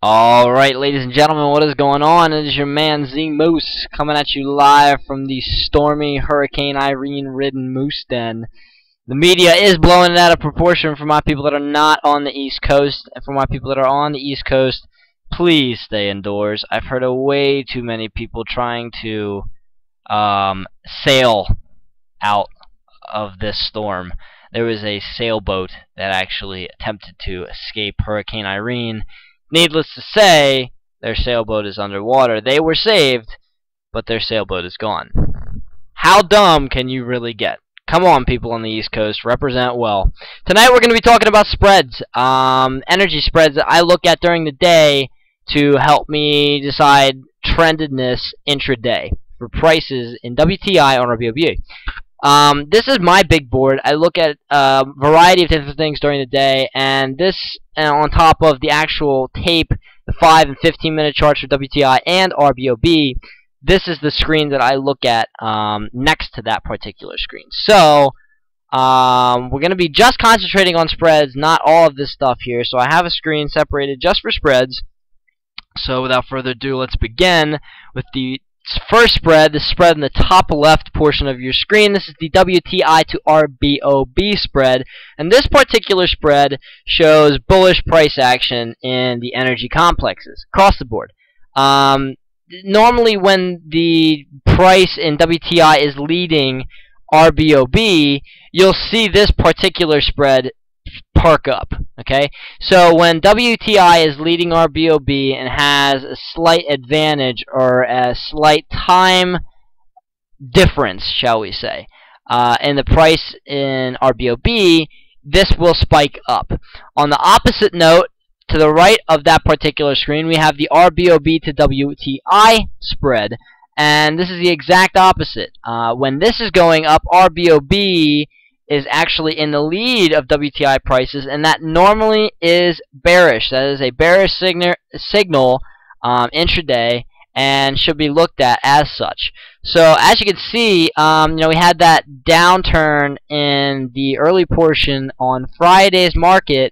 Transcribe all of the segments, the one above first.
Alright, ladies and gentlemen, what is going on? It is your man Z Moose coming at you live from the stormy Hurricane Irene ridden Moose Den. The media is blowing it out of proportion for my people that are not on the East Coast. And for my people that are on the East Coast, please stay indoors. I've heard of way too many people trying to sail out of this storm. There was a sailboat that actually attempted to escape Hurricane Irene. Needless to say, their sailboat is underwater. They were saved, but their sailboat is gone. How dumb can you really get? Come on, people on the East Coast, represent well. Tonight we're going to be talking about spreads, energy spreads that I look at during the day to help me decide trendedness intraday for prices in WTI and RBOB. This is my big board. I look at a variety of different things during the day, and this on top of the actual tape, the 5 and 15 minute charts for WTI and RBOB. This is the screen that I look at next to that particular screen. So we're going to be just concentrating on spreads, not all of this stuff here. So I have a screen separated just for spreads. So without further ado, let's begin with the first spread, the spread in the top left portion of your screen. This is the WTI to RBOB spread, and this particular spread shows bullish price action in the energy complexes across the board. Normally when the price in WTI is leading RBOB, you'll see this particular spread park up. Okay, so when WTI is leading RBOB and has a slight advantage or a slight time difference, shall we say, in the price in RBOB, this will spike up. On the opposite note, to the right of that particular screen, we have the RBOB to WTI spread, and this is the exact opposite. When this is going up, RBOB is actually in the lead of WTI prices, and that normally is bearish. That is a bearish signal intraday, and should be looked at as such. So as you can see, we had that downturn in the early portion on Friday's market.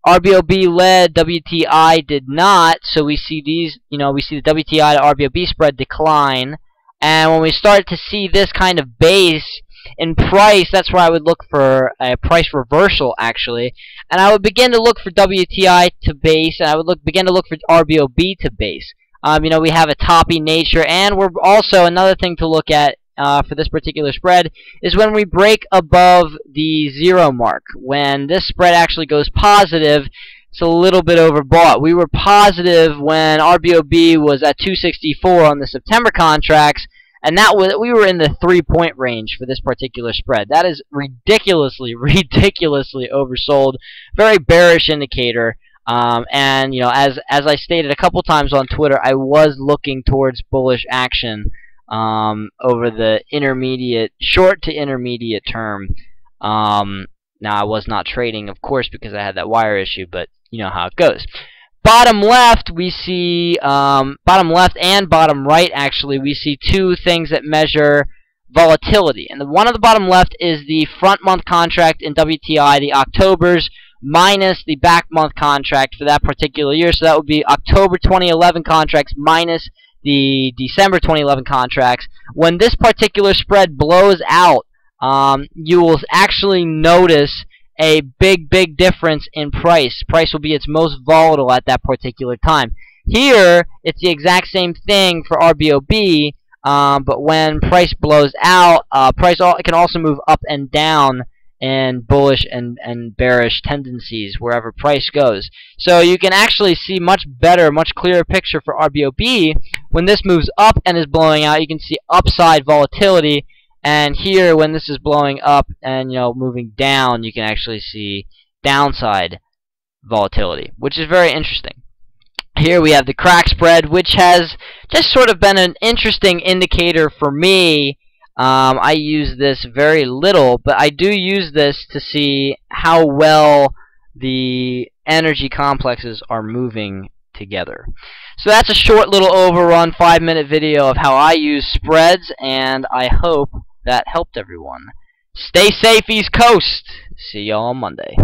RBOB led, WTI did not. So we see these, we see the WTI to RBOB spread decline, and when we start to see this kind of base in price, that's where I would look for a price reversal, actually, and I would begin to look for WTI to base, and I would begin to look for RBOB to base. We have a toppy nature, and we're also, another thing to look at for this particular spread is when we break above the 0 mark. When this spread actually goes positive, it's a little bit overbought. We were positive when RBOB was at 264 on the September contracts, and we were in the 3-point range for this particular spread. That is ridiculously oversold. Very bearish indicator. And as I stated a couple times on Twitter, I was looking towards bullish action over the short to intermediate term. Now I was not trading, of course, because I had that wire issue, but you know how it goes. Bottom left, we see, bottom left and bottom right, actually, we see two things that measure volatility. And the one on the bottom left is the front month contract in WTI, the Octobers, minus the back month contract for that particular year. So that would be October 2011 contracts minus the December 2011 contracts. When this particular spread blows out, you will actually notice a big difference in price. Price will be its most volatile at that particular time. Here, it's the exact same thing for RBOB, but when price blows out, price can also move up and down in bullish and bearish tendencies wherever price goes. So you can actually see much better, much clearer picture for RBOB. When this moves up and is blowing out, you can see upside volatility. And here, when this is blowing up and moving down, you can actually see downside volatility, which is very interesting. Here we have the crack spread, which has just sort of been an interesting indicator for me. I use this very little, but I do use this to see how well the energy complexes are moving together. So that's a short little overrun 5-minute video of how I use spreads, and I hope that helped everyone. Stay safe, East Coast. See y'all on Monday.